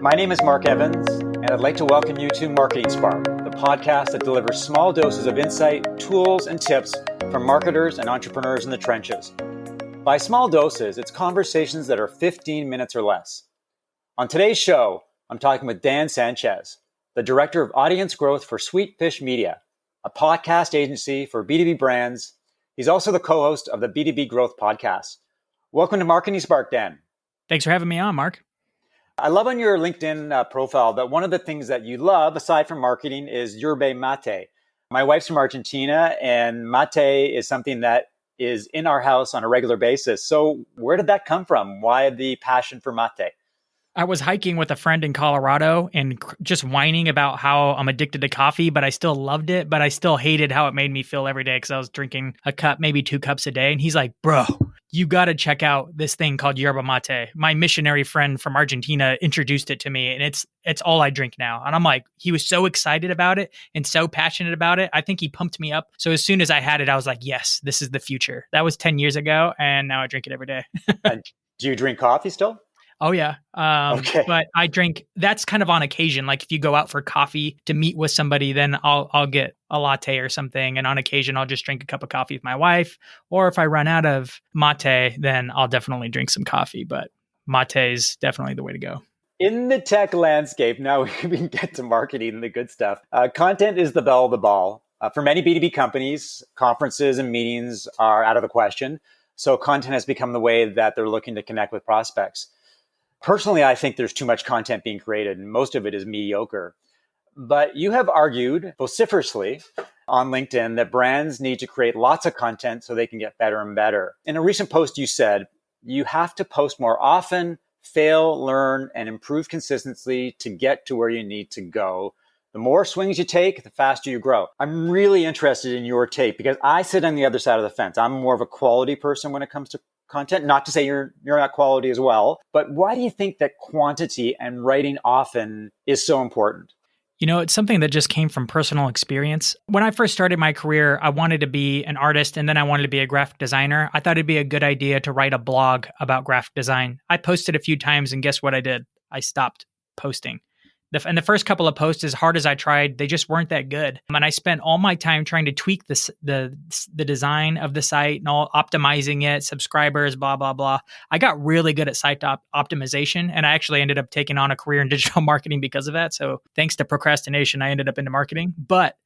My name is Mark Evans, and I'd like to welcome you to Marketing Spark, the podcast that delivers small doses of insight, tools, and tips from marketers and entrepreneurs in the trenches. By small doses, it's conversations that are 15 minutes or less. On today's show, I'm talking with Dan Sanchez, the Director of Audience Growth for Sweetfish Media, a podcast agency for B2B brands. He's also the co-host of the B2B Growth Podcast. Welcome to Marketing Spark, Dan. Thanks for having me on, Mark. I love on your LinkedIn profile that one of the things that you love, aside from marketing, is yerba mate. My wife's from Argentina, and mate is something that is in our house on a regular basis. So where did that come from? Why the passion for mate? I was hiking with a friend in Colorado and just whining about how I'm addicted to coffee, but I still loved it, but I still hated how it made me feel every day because I was drinking a cup, maybe 2 cups a day. And he's like, bro, you got to check out this thing called yerba mate. My missionary friend from Argentina introduced it to me, and it's all I drink now. And I'm like, he was so excited about it and so passionate about it. I think he pumped me up. So as soon as I had it, I was like, yes, this is the future. That was 10 years ago, and now I drink it every day. And do you drink coffee still? Oh, yeah. Okay. But I drink, that's kind of on occasion. Like if you go out for coffee to meet with somebody, then I'll get a latte or something. And on occasion, I'll just drink a cup of coffee with my wife. Or if I run out of mate, then I'll definitely drink some coffee. But mate is definitely the way to go. In the tech landscape, now we can get to marketing and the good stuff. Content is the belle of the ball. For many B2B companies, conferences and meetings are out of the question. So content has become the way that they're looking to connect with prospects. Personally, I think there's too much content being created, and most of it is mediocre. But you have argued vociferously on LinkedIn that brands need to create lots of content so they can get better and better. In a recent post, you said, you have to post more often, fail, learn, and improve consistently to get to where you need to go. The more swings you take, the faster you grow. I'm really interested in your take because I sit on the other side of the fence. I'm more of a quality person when it comes to content. Not to say you're not quality as well, but why do you think that quantity and writing often is so important? You know, it's something that just came from personal experience. When I first started my career, I wanted to be an artist and then I wanted to be a graphic designer. I thought it'd be a good idea to write a blog about graphic design. I posted a few times and guess what I did? I stopped posting. And the first couple of posts, as hard as I tried, they just weren't that good. And I spent all my time trying to tweak the design of the site and all optimizing it, subscribers, blah, blah, blah. I got really good at site optimization, and I actually ended up taking on a career in digital marketing because of that. So thanks to procrastination, I ended up into marketing. But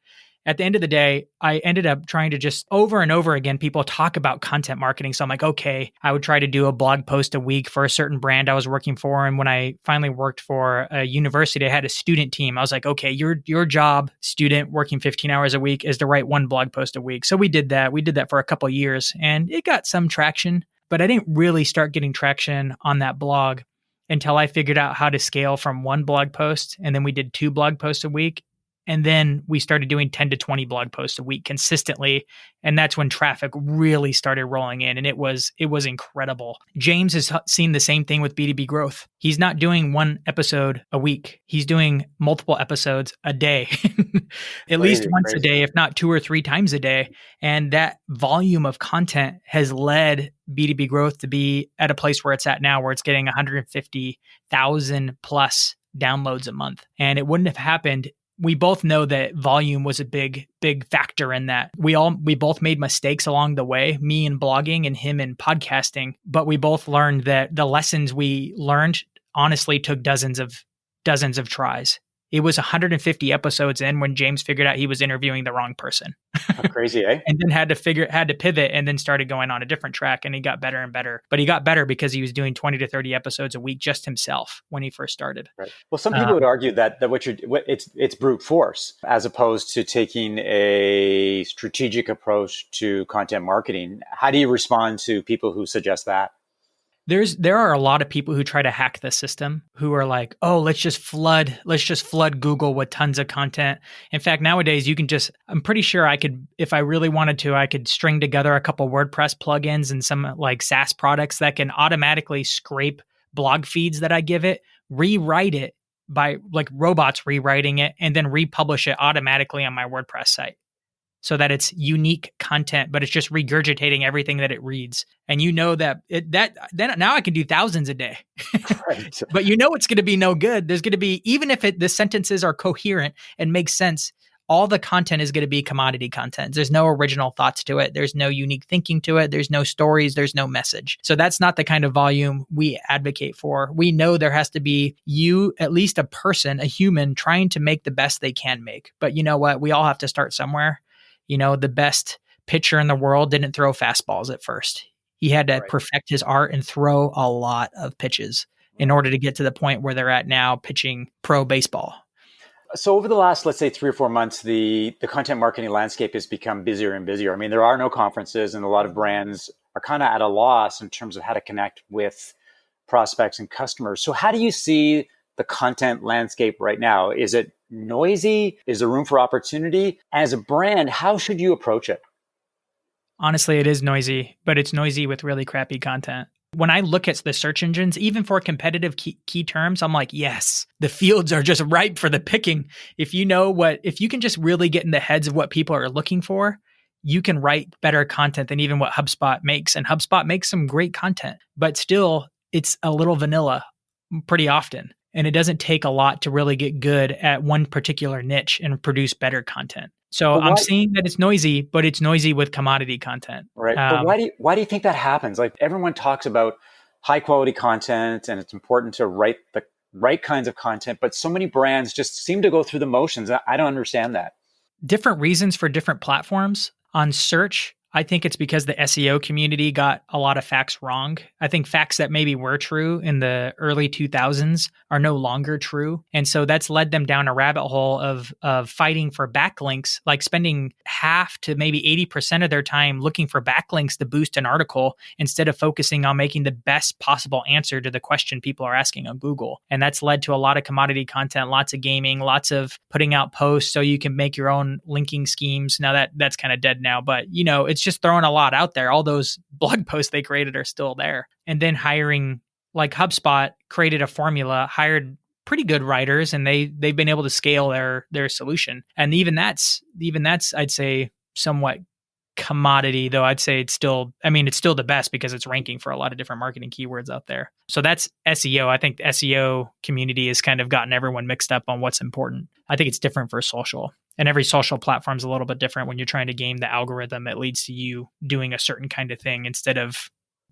at the end of the day, I ended up trying to just over and over again, people talk about content marketing. So I'm like, okay, I would try to do a blog post a week for a certain brand I was working for. And when I finally worked for a university, I had a student team. I was like, okay, your job, student working 15 hours a week, is to write 1 blog post a week. So we did that. We did that for a couple of years and it got some traction, but I didn't really start getting traction on that blog until I figured out how to scale from 1 blog post. And then we did 2 blog posts a week. And then we started doing 10 to 20 blog posts a week consistently. And that's when traffic really started rolling in. And it was incredible. James has seen the same thing with B2B growth. He's not doing 1 episode a week. He's doing multiple episodes a day, at least once a day, if not 2 or 3 times a day. And that volume of content has led B2B growth to be at a place where it's at now, where it's getting 150,000 plus downloads a month. And it wouldn't have happened. We both know that volume was a big factor in that. We both made mistakes along the way, me in blogging and him in podcasting, but we both learned that the lessons we learned honestly took dozens of tries. It was 150 episodes in when James figured out he was interviewing the wrong person. How crazy, eh? And then had to pivot and then started going on a different track, and he got better and better. But he got better because he was doing 20 to 30 episodes a week just himself when he first started. Right. Well, some people would argue that it's brute force as opposed to taking a strategic approach to content marketing. How do you respond to people who suggest that? There are a lot of people who try to hack the system, who are like, oh, let's just flood Google with tons of content. In fact, nowadays I'm pretty sure I could, if I really wanted to, I could string together a couple WordPress plugins and some like SaaS products that can automatically scrape blog feeds that I give it, rewrite it by like robots rewriting it, and then republish it automatically on my WordPress site. so that it's unique content, but it's just regurgitating everything that it reads. And you know that then now I can do thousands a day. Right. But you know it's going to be no good. There's going to be, even if the sentences are coherent and make sense, all the content is going to be commodity content. There's no original thoughts to it. There's no unique thinking to it. There's no stories. There's no message. So that's not the kind of volume we advocate for. We know there has to be at least a person, a human, trying to make the best they can make. But you know what? We all have to start somewhere. The best pitcher in the world didn't throw fastballs at first. He had to perfect his art and throw a lot of pitches in order to get to the point where they're at now, pitching pro baseball. So over the last, let's say, 3 or 4 months, the content marketing landscape has become busier and busier. I mean, there are no conferences, and a lot of brands are kind of at a loss in terms of how to connect with prospects and customers. So how do you see the content landscape right now? Is it noisy? Is there room for opportunity? As a brand, how should you approach it? Honestly, it is noisy, but it's noisy with really crappy content. When I look at the search engines, even for competitive key terms, I'm like, yes, the fields are just ripe for the picking. If you can just really get in the heads of what people are looking for, you can write better content than even what HubSpot makes. And HubSpot makes some great content, but still it's a little vanilla pretty often. And it doesn't take a lot to really get good at one particular niche and produce better content. So I'm saying that it's noisy, but it's noisy with commodity content. Right. But why do you think that happens? Like, everyone talks about high quality content and it's important to write the right kinds of content, but so many brands just seem to go through the motions. I don't understand that. Different reasons for different platforms. On search, I think it's because the SEO community got a lot of facts wrong. I think facts that maybe were true in the early 2000s are no longer true. And so that's led them down a rabbit hole of fighting for backlinks, like spending half to maybe 80% of their time looking for backlinks to boost an article instead of focusing on making the best possible answer to the question people are asking on Google. And that's led to a lot of commodity content, lots of gaming, lots of putting out posts so you can make your own linking schemes. Now that's kind of dead now, but it's just throwing a lot out there. All those blog posts they created are still there. And then hiring, like HubSpot created a formula, hired pretty good writers, and they've been able to scale their solution. And even that's I'd say somewhat commodity, though I'd say it's still the best because it's ranking for a lot of different marketing keywords out there. So that's SEO. I think the SEO community has kind of gotten everyone mixed up on what's important. I think it's different for social. And every social platform is a little bit different when you're trying to game the algorithm that leads to you doing a certain kind of thing instead of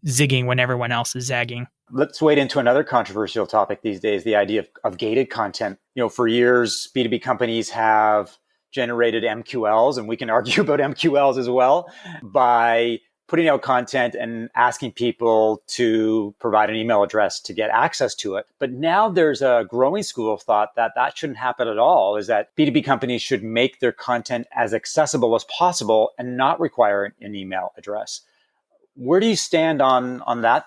zigging when everyone else is zagging. Let's wade into another controversial topic these days, the idea of gated content. For years, B2B companies have generated MQLs, and we can argue about MQLs as well, by putting out content and asking people to provide an email address to get access to it. But now there's a growing school of thought that shouldn't happen at all, is that B2B companies should make their content as accessible as possible and not require an email address. Where do you stand on that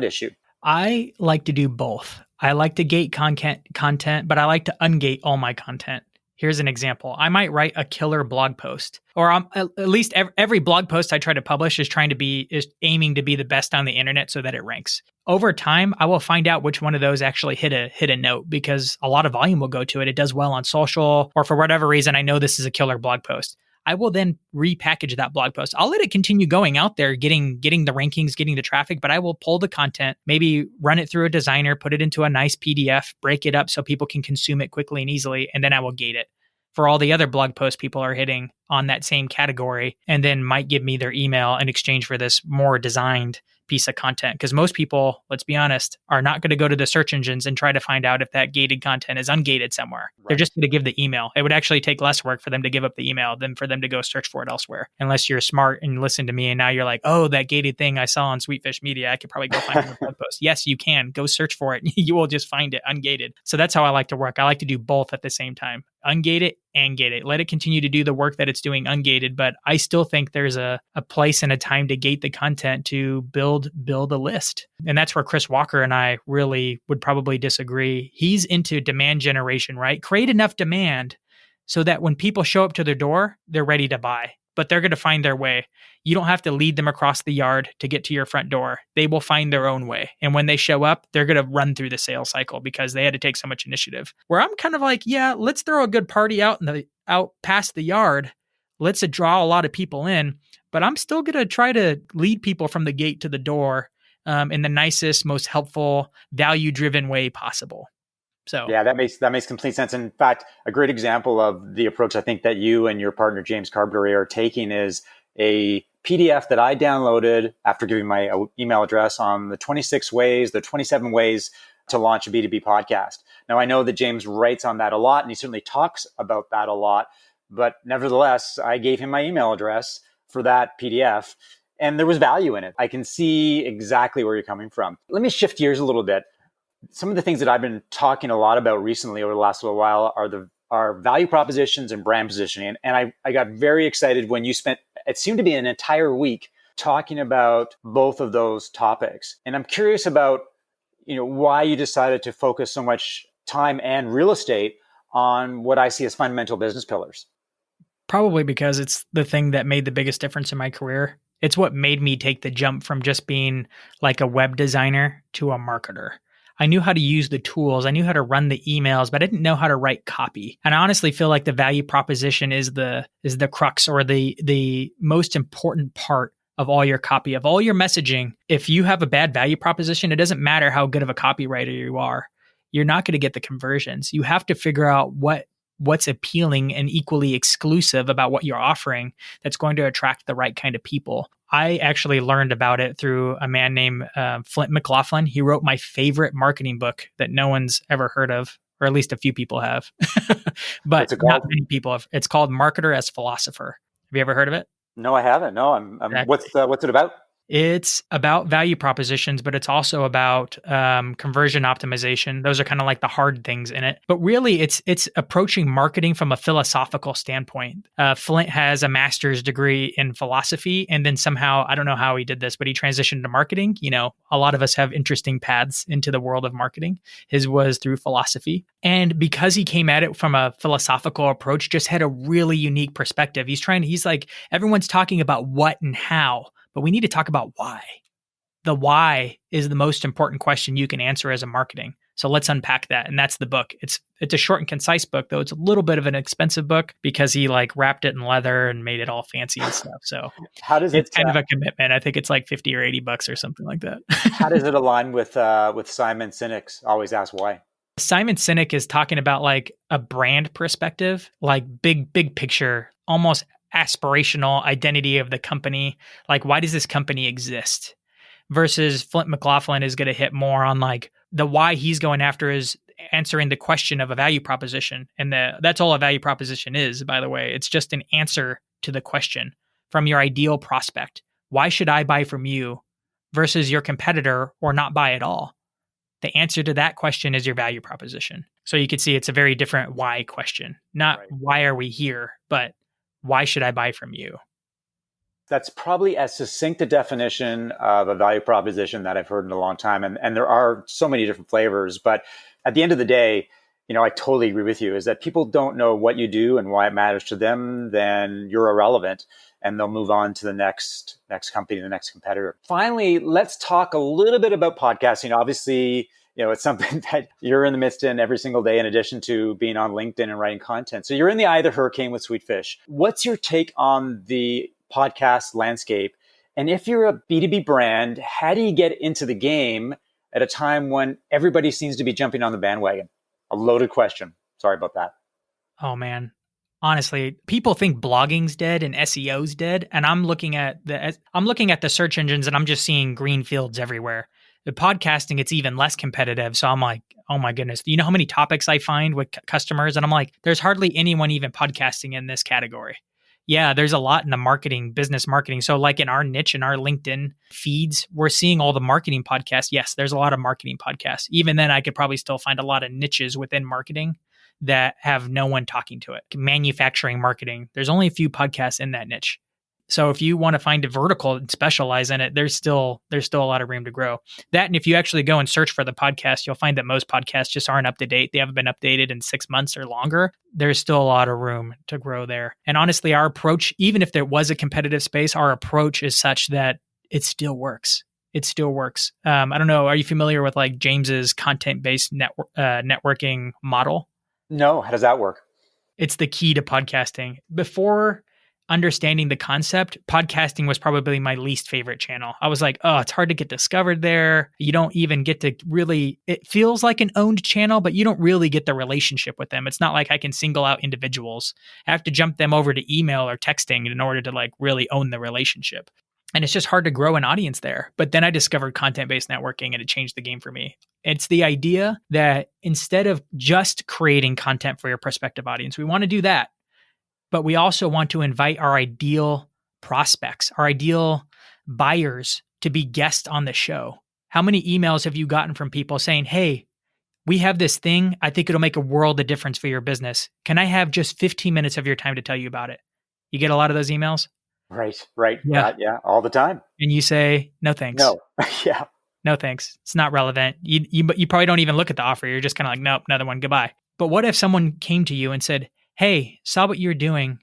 issue? I like to do both. I like to gate content, but I like to ungate all my content. Here's an example. I might write a killer blog post, or at least every blog post I try to publish is aiming to be the best on the internet so that it ranks. Over time, I will find out which one of those actually hit a note, because a lot of volume will go to it. It does well on social, or for whatever reason, I know this is a killer blog post. I will then repackage that blog post. I'll let it continue going out there, getting the rankings, getting the traffic, but I will pull the content, maybe run it through a designer, put it into a nice PDF, break it up so people can consume it quickly and easily, and then I will gate it for all the other blog posts people are hitting on that same category, and then might give me their email in exchange for this more designed piece of content. Because most people, let's be honest, are not going to go to the search engines and try to find out if that gated content is ungated somewhere. Right. They're just going to give the email. It would actually take less work for them to give up the email than for them to go search for it elsewhere. Unless you're smart and listen to me and now you're like, oh, that gated thing I saw on Sweetfish Media, I could probably go find it in the blog post. Yes, you can. Go search for it. You will just find it ungated. So that's how I like to work. I like to do both at the same time. Ungate it and gate it. Let it continue to do the work that it's doing ungated, but I still think there's a place and a time to gate the content to build a list. And that's where Chris Walker and I really would probably disagree. He's into demand generation, right? Create enough demand so that when people show up to their door, they're ready to buy, but they're going to find their way. You don't have to lead them across the yard to get to your front door. They will find their own way. And when they show up, they're going to run through the sales cycle because they had to take so much initiative. Where I'm kind of like, yeah, let's throw a good party out past the yard. Let's draw a lot of people in, but I'm still going to try to lead people from the gate to the door in the nicest, most helpful, value-driven way possible. So yeah, that makes complete sense. In fact, a great example of the approach I think that you and your partner James Carberry are taking is a PDF that I downloaded after giving my email address on the 27 ways to launch a B2B podcast. Now, I know that James writes on that a lot, and he certainly talks about that a lot. But nevertheless, I gave him my email address for that PDF, and there was value in it. I can see exactly where you're coming from. Let me shift gears a little bit. Some of the things that I've been talking a lot about recently over the last little while are value propositions and brand positioning. And I got very excited when you spent, it seemed to be an entire week talking about both of those topics. And I'm curious about, why you decided to focus so much time and real estate on what I see as fundamental business pillars. Probably because it's the thing that made the biggest difference in my career. It's what made me take the jump from just being like a web designer to a marketer. I knew how to use the tools. I knew how to run the emails, but I didn't know how to write copy. And I honestly feel like the value proposition is the crux or the most important part of all your copy, of all your messaging. If you have a bad value proposition, it doesn't matter how good of a copywriter you are. You're not going to get the conversions. You have to figure out what's appealing and equally exclusive about what you're offering that's going to attract the right kind of people. I actually learned about it through a man named Flint McLaughlin. He wrote my favorite marketing book that no one's ever heard of, or at least a few people have, but not many people have. It's called Marketer as Philosopher. Have you ever heard of it? No, I haven't. No, What's it about? It's about value propositions, but it's also about conversion optimization. Those are kind of like the hard things in it. But really, it's approaching marketing from a philosophical standpoint. Flint has a master's degree in philosophy, and then somehow, I don't know how he did this, but he transitioned to marketing. A lot of us have interesting paths into the world of marketing. His was through philosophy. And because he came at it from a philosophical approach, just had a really unique perspective. He's like, everyone's talking about what and how, but we need to talk about why. The why is the most important question you can answer as a marketing. So let's unpack that. And that's the book. It's a short and concise book, though. It's a little bit of an expensive book because he wrapped it in leather and made it all fancy and stuff. So it's kind of a commitment. I think it's like $50 or $80 or something like that. How does it align with Simon Sinek's Always Ask Why? Simon Sinek is talking about a brand perspective, big picture, almost aspirational identity of the company. Why does this company exist? Versus Flint McLaughlin is going to hit more on the why he's going after is answering the question of a value proposition. And that's all a value proposition is, by the way. It's just an answer to the question from your ideal prospect. Why should I buy from you versus your competitor or not buy at all? The answer to that question is your value proposition. So you can see it's a very different why question. Not why are we here, but why should I buy from you? That's probably as succinct a definition of a value proposition that I've heard in a long time. And there are so many different flavors. But at the end of the day, I totally agree with you, is that people don't know what you do and why it matters to them, then you're irrelevant. And they'll move on to the next company, the next competitor. Finally, let's talk a little bit about podcasting. Obviously, it's something that you're in the midst in every single day, in addition to being on LinkedIn and writing content. So you're in the eye of the hurricane with Sweetfish. What's your take on the podcast landscape? And if you're a B2B brand, how do you get into the game at a time when everybody seems to be jumping on the bandwagon? A loaded question. Sorry about that. Oh, man. Honestly, people think blogging's dead and SEO's dead. And I'm looking at the search engines and I'm just seeing green fields everywhere. The podcasting, it's even less competitive. So I'm like, oh my goodness. You know how many topics I find with customers? And I'm like, there's hardly anyone even podcasting in this category. Yeah, there's a lot in the business marketing. So in our niche, in our LinkedIn feeds, we're seeing all the marketing podcasts. Yes, there's a lot of marketing podcasts. Even then, I could probably still find a lot of niches within marketing that have no one talking to it. Manufacturing marketing, there's only a few podcasts in that niche. So if you want to find a vertical and specialize in it, there's still a lot of room to grow. That, and if you actually go and search for the podcast, you'll find that most podcasts just aren't up to date. They haven't been updated in 6 months or longer. There's still a lot of room to grow there. And honestly, our approach, even if there was a competitive space, our approach is such that it still works. It still works. I don't know. Are you familiar with James's content-based networking model? No. How does that work? It's the key to podcasting. Before understanding the concept, podcasting was probably my least favorite channel. I was like, oh, it's hard to get discovered there. You don't even get to really, it feels like an owned channel, but you don't really get the relationship with them. It's not like I can single out individuals. I have to jump them over to email or texting in order to like really own the relationship. And it's just hard to grow an audience there. But then I discovered content-based networking and it changed the game for me. It's the idea that instead of just creating content for your prospective audience, we want to do that. But we also want to invite our ideal prospects, our ideal buyers to be guests on the show. How many emails have you gotten from people saying, hey, we have this thing. I think it'll make a world of difference for your business. Can I have just 15 minutes of your time to tell you about it? You get a lot of those emails? Right. Yeah. Yeah, all the time. And you say, no, thanks. No. Yeah. No, thanks. It's not relevant. You probably don't even look at the offer. You're just kind of like, nope, another one, goodbye. But what if someone came to you and said, hey, saw what you're doing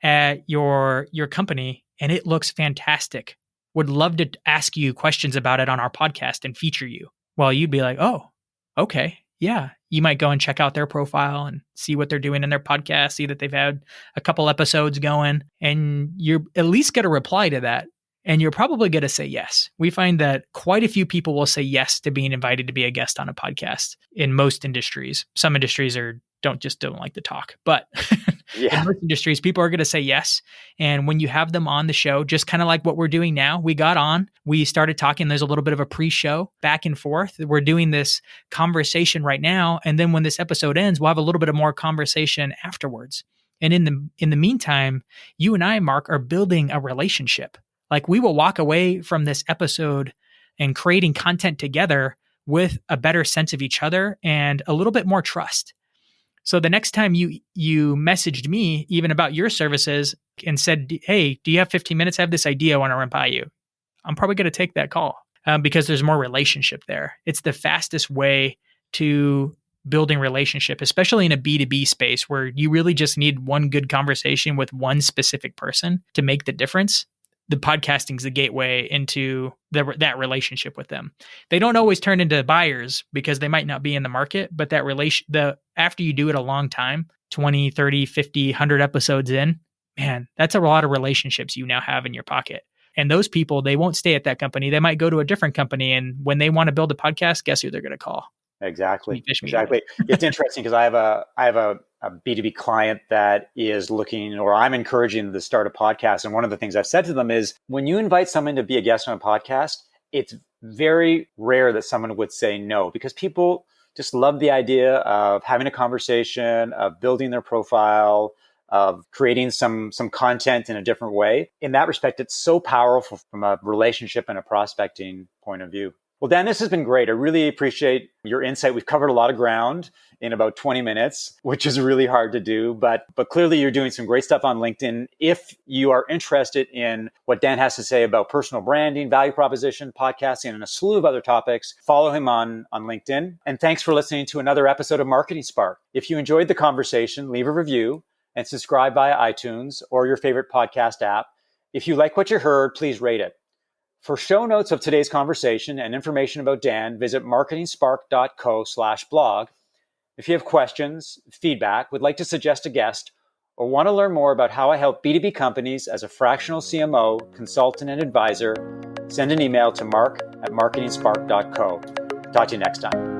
at your company and it looks fantastic. Would love to ask you questions about it on our podcast and feature you. Well, you'd be like, oh, okay. Yeah. You might go and check out their profile and see what they're doing in their podcast, see that they've had a couple episodes going, and you're at least going to reply to that. And you're probably going to say yes. We find that quite a few people will say yes to being invited to be a guest on a podcast in most industries. Some industries don't like to talk, but Yeah. in most industries, people are going to say yes. And when you have them on the show, just kind of like what we're doing now, we got on, we started talking. There's a little bit of a pre-show back and forth. We're doing this conversation right now. And then when this episode ends, we'll have a little bit of more conversation afterwards. And in the meantime, you and I, Mark, are building a relationship. Like we will walk away from this episode and creating content together with a better sense of each other and a little bit more trust. So the next time you messaged me even about your services and said, hey, do you have 15 minutes? I have this idea I want to run by you. I'm probably going to take that call because there's more relationship there. It's the fastest way to building relationship, especially in a B2B space where you really just need one good conversation with one specific person to make the difference. The podcasting is the gateway into that relationship with them. They don't always turn into buyers because they might not be in the market, but that after you do it a long time, 20, 30, 50, 100 episodes in, man, that's a lot of relationships you now have in your pocket. And those people, they won't stay at that company. They might go to a different company. And when they want to build a podcast, guess who they're going to call? Exactly. It's interesting because I have a B2B client that is looking, or I'm encouraging them to start a podcast. And one of the things I've said to them is when you invite someone to be a guest on a podcast, it's very rare that someone would say no, because people just love the idea of having a conversation, of building their profile, of creating some content in a different way. In that respect, it's so powerful from a relationship and a prospecting point of view. Well, Dan, this has been great. I really appreciate your insight. We've covered a lot of ground in about 20 minutes, which is really hard to do. But clearly you're doing some great stuff on LinkedIn. If you are interested in what Dan has to say about personal branding, value proposition, podcasting, and a slew of other topics, follow him on LinkedIn. And thanks for listening to another episode of Marketing Spark. If you enjoyed the conversation, leave a review and subscribe via iTunes or your favorite podcast app. If you like what you heard, please rate it. For show notes of today's conversation and information about Dan, visit marketingspark.co/blog. If you have questions, feedback, would like to suggest a guest, or want to learn more about how I help B2B companies as a fractional CMO, consultant, and advisor, send an email to mark@marketingspark.co. Talk to you next time.